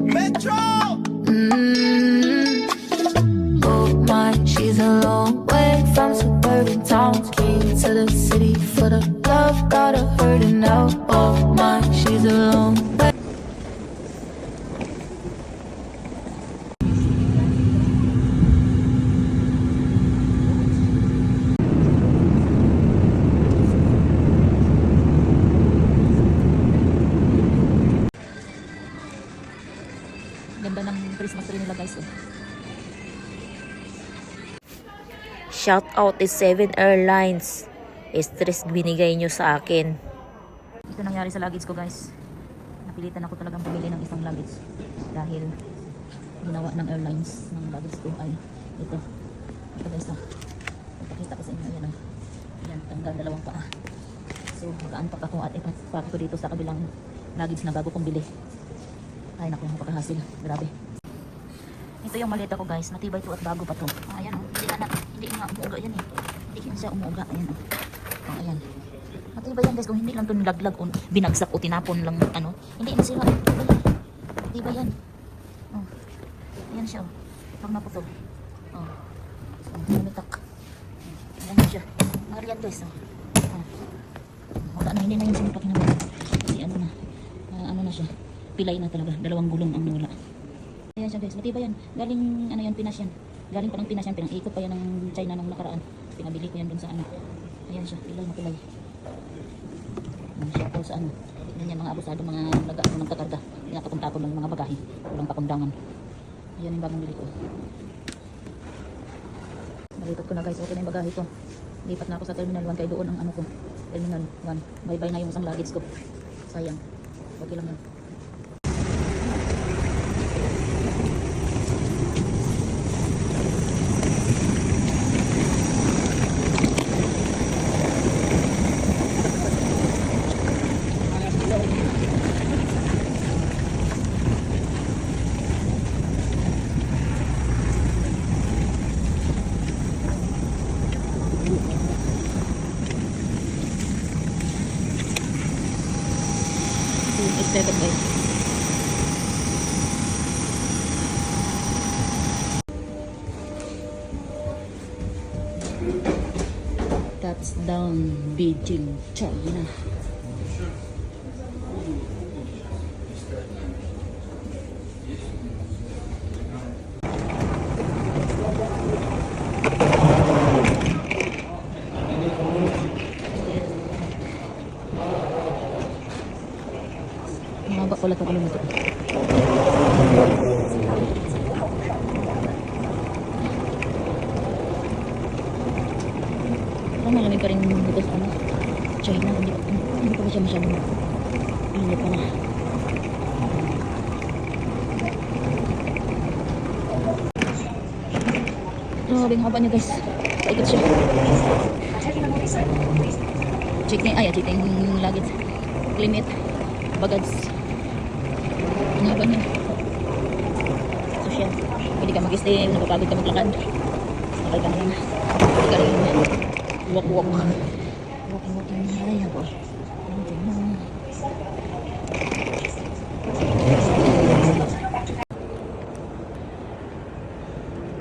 Metro! Oh my, she's a long way from suburban towns. Came to the city for the love, got her hurting now. Oh my, she's a long way. Ganda ng Christmas tree nila guys. Shout out is 7 Airlines. Stress binigay nyo sa akin. Ito nangyari sa luggage ko guys. Napilitan ako talagang bumili ng isang luggage. Dahil ginawa ng airlines ng luggage ko ay ito. Ito guys na. Ipakita ko sa inyo. Ayan, ayan, tanggal dalawang paa. So mag-unpack ako at ipapak ko dito sa kabilang luggage na bago kong bili. Ay naku, napakahasil. Grabe. Ito yung maleta ko guys. Matibay to at bago pa to. Ayan o. Hindi nga umuuga yan eh. Hindi siya umuuga. Ayan o. Ayan. Matibay yan guys. Kung hindi lang to nilaglag o binagsak o tinapon lang ano. Hindi masira. Matibay yan. Oh. Ayan siya o. Pag naputol. Oh. Lumitak. Ayan siya. Marian guys o. Wala na. Hindi na yung sinipakin naman. Kasi ano na. Ano na siya. Pilay na talaga. Dalawang gulong ang wala. Ayan siya guys. Matibay yan. Galing ano yan. Pinas yan. Galing pa ng Pinas yan. Pinang-ikot pa yan ng China nung nakaraan. Pinabili ko yan dun sa ano. Ayan siya. Pilay na pilay. Ayan siya po sa ano. Tignan yan mga abusado. Mga nag-ano ng kakarga. Pinapakong-tapon ng mga bagahe. Walang pakundangan. Ayan yung bagong bili ko. Nalipat ko na guys. Okay na yung bagahe ko. Lipat na ako sa Terminal 1. Kaya doon ang ano ko. Terminal 1. Bye-bye na yung isang luggage ko. Sayang. Okay lang yan. Excited guys. Touchdown Beijing, China. Mahaba pala itong ano nito. Parang malamig pa rin dito sa ano, China. Hindi pa ba siya masyadong init pa na. Grabe ang haba niya guys. Paikot siya. Checking, checking luggage. Limit. Bagads. Ang haba niya. So siya. Pwede ka mag-stay. Napapagod ka maglakad. Sakay ka na lang. Pwede ka rin walk. Walking. Ay, haba.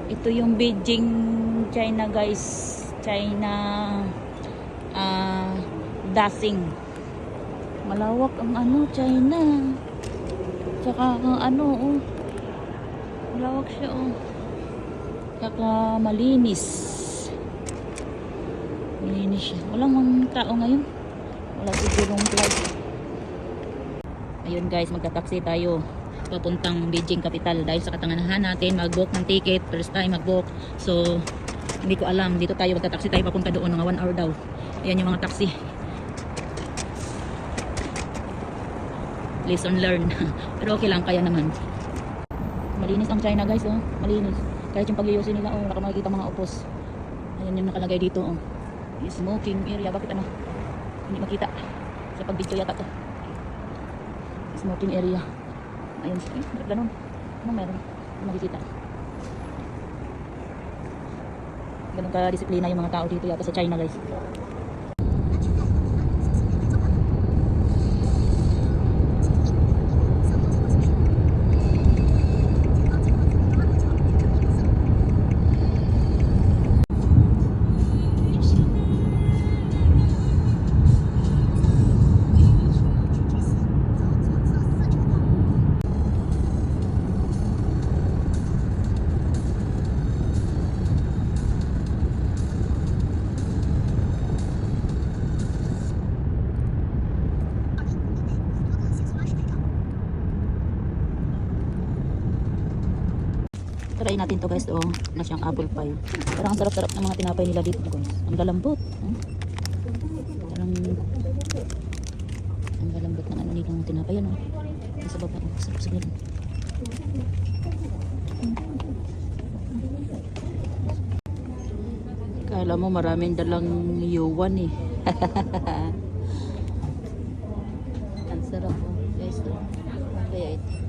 Ito yung Beijing, China guys. China Dasing. Malawak ang ano, China. Tsaka ano, oh. Malawak siya, oh. Tsaka malinis. Malinis siya. Walang mga tao ngayon. Wala sigurong flight. Ayun guys, magta-taxi tayo papuntang Beijing capital dahil sa katanganahan natin mag-book ng ticket. First time mag-book. So, hindi ko alam. Dito tayo magta-taxi tayo papunta doon. Mga 1 hour daw. Ayan yung mga taxi. Lesson learned. Pero okay lang, kaya naman. Malinis ang China guys, oh. Malinis. Kahit yung pagyuyusin nila, oh, nakamakikita mga upos. Ayan yung nakalagay dito, oh. Yung smoking area. Bakit ano? Hindi makita. Sa pag-video yata to. Smoking area. Ayun, bakit ganun? Ano meron? Hindi makikita. Ganun ka disiplina yung mga tao dito yata sa China guys. Try natin to guys. Oh, na siyang apple pie. Parang ang sarap-sarap ng mga tinapay nila dito guys. Ang lalambot. Parang ang lalambot ng ano nilang tinapay yan. Sa baba. Sarap-sarap. Kala mo maraming dalang yuwan eh. Ang sarap oh. Guys, oh. Kaya ito.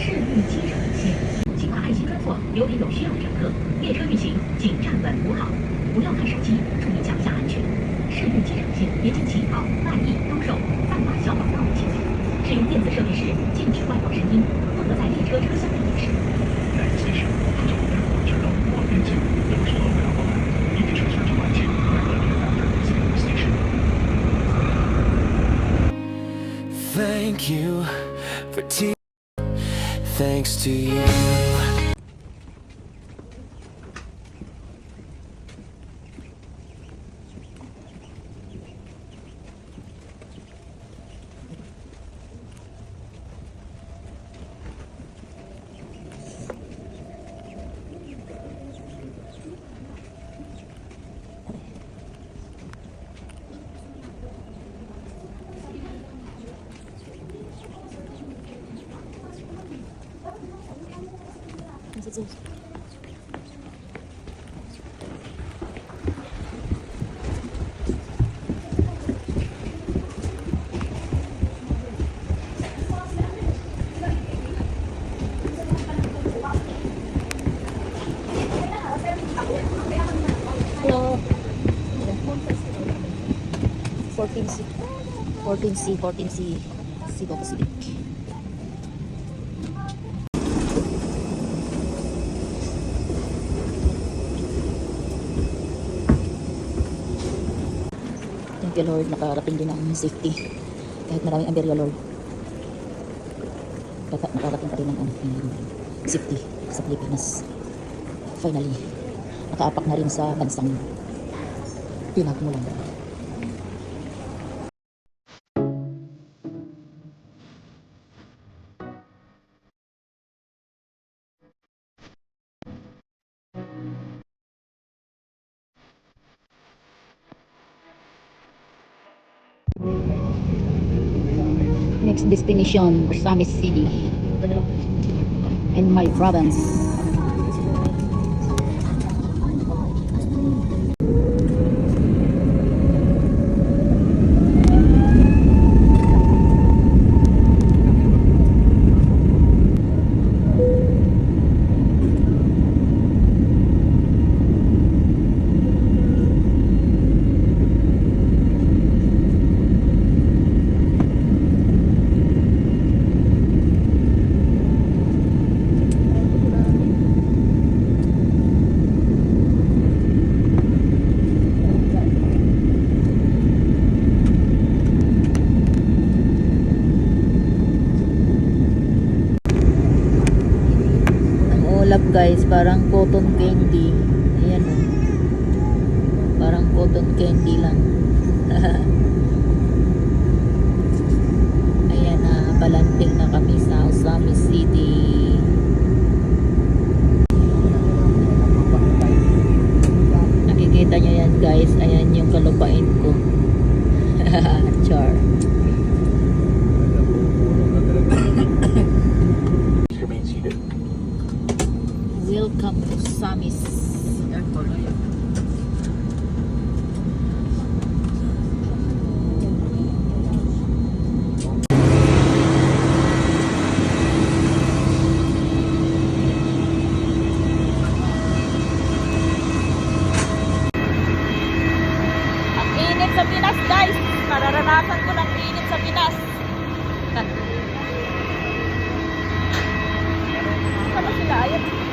市域机场线，请看爱心专座，留给有需要乘客。列车运行，请站稳扶好，不要看手机，注意脚下安全。市域机场线也请系好万一兜售、贩卖小广告的器材。使用电子设备时，禁止外放声音，不得在列车车厢内饮食。在此时，不走日或者或边境，都是后面后来，一定是车之环境来和你的 station. Thank you for thanks to you. Hello. 14C Cebu Pacific. Thank you Lord, nakarating din ang safety. Kahit maraming aberya Lord. Nakarating pa rin ang safety sa Pilipinas. Finally, nakaapak na rin sa bansang pinagmulan. Next destination, Osamis City in my province. Guys, parang cotton candy. Ayan o. Parang cotton candy lang. Ayan na, palanting na kami sa Osamis City. Nakikita nyo yan guys. Ayan yung kalupain ko. Char. Welcome to Osamis Airport. Ang init sa Pinas guys. Nararanasan ko ng init sa Pinas. Saan sila? Ayan.